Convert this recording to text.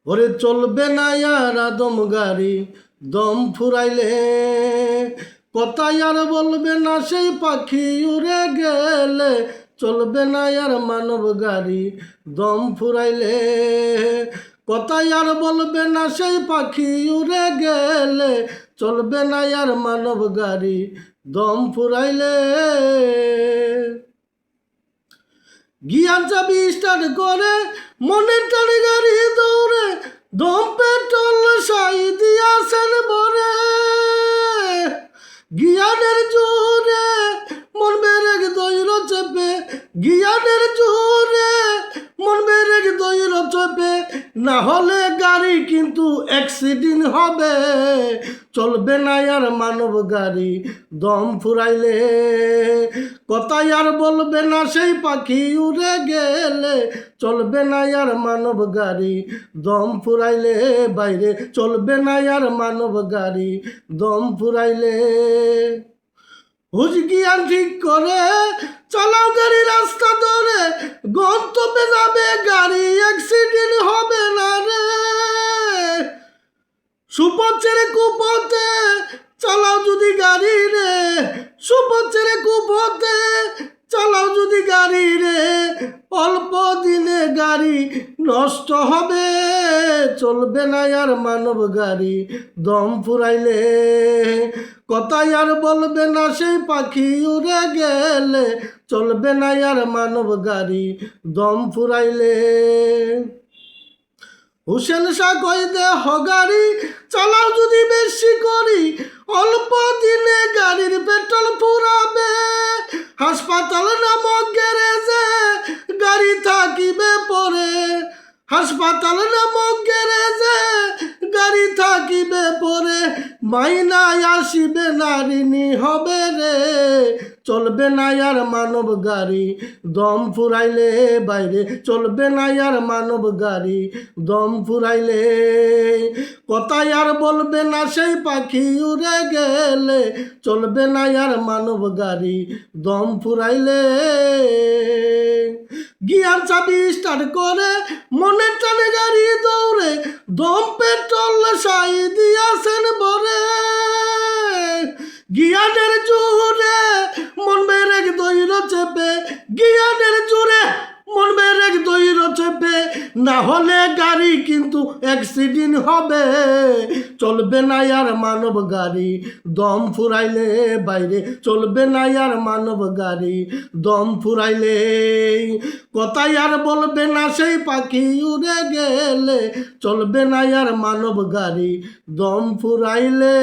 ওরে চলবে না আর আদম গাড়ি দম ফুরাইলে, কথাই আর বলবে না সেই পাখি উড়ে গেলে। চলবে না আর মানব গাড়ি দম ফুরাইলে, কথাই আর বলবে না সেই পাখি উড়ে গেলে। চলবে না আর মানব গাড়ি দম ফুরাইলে। গিয়ার চাবি স্টার্ট করে মনের টানে গাড়ি দৌড়ে, দম পেট্রোল সাই দিয়াছেন ভরে। গিয়ারের জোরে মন বেরেক দৈর চেপে, গিয়ারের জোরে মন বেরেক দৈর চেপে, না হলে গাড়ি কিন্তু অ্যাক্সিডেন্ট হবে। চলবে না আর মানব গাড়ি দম ফুরাইলে, কথাই আর বলবে না সেই পাখি উড়ে গেলে। চলবে না আর মানব গাড়ি দম ফুরাইলে, বাইরে চলবে না আর মানব গাড়ি দম ফুরাইলে। হুজগিয়ান ঠিক করে চালাও গাড়ি রাস্তা ধরে, গন্তব্যে যাবে গাড়ি অ্যাক্সিডেন্ট হবে না রে। সুপথ ছেড়ে কুপথে চালাও যদি গাড়ি রে, সুপথ ছেড়ে কুপথে চালাও যদি গাড়ি রে, অল্প দিনে গাড়ি নষ্ট হবে। চলবে না আর মানব গাড়ি দম ফুরাইলে, কথাই আর বলবে না সেই পাখি উড়ে গেলে। চলবে না আর মানব গাড়ি দম ফুরাইলে। হুসেন শাহ কই দে গাড়ি চালাও যদি বেশি করি, অল্প দিনে গাড়ির পেট্রোল ফুরাবে। হাসপাতাল নামক গ্যারেজে গাড়ি থাকিবে পরে, হাসপাতাল নামক গ্যারেজে গাড়ি থাকিবে পরে। মাইনায় আসিবে নারিনী হবে রে। চলবে না আর মানব গাড়ি দম ফুরাইলে, বাইরে চলবে না আর মানব গাড়ি দম ফুরাইলে। কথাই আর বলবে না সেই পাখি উড়ে গেলে। চলবে না আর মানব গাড়ি দম ফুরাইলে। গিয়ার চাবি স্টার্ট করে মনের টানে গাড়ি দৌড়ে, দম পেট্রোল সাই দিয়াছেন ভরে। গিয়ারের জোরে মন বেরেক দৈর চেপে, গিয়ারের জোরে মন বেরেক দৈর চেপে, না হলে গাড়ি কিন্তু অ্যাক্সিডেন্ট হবে। চলবে না আর মানব গাড়ি দম ফুরাইলে, বাইরে চলবে না আর মানব গাড়ি দম ফুরাইলে। কথাই আর বলবে না সেই পাখি উড়ে গেলে। চলবে না আর মানব গাড়ি দম ফুরাইলে।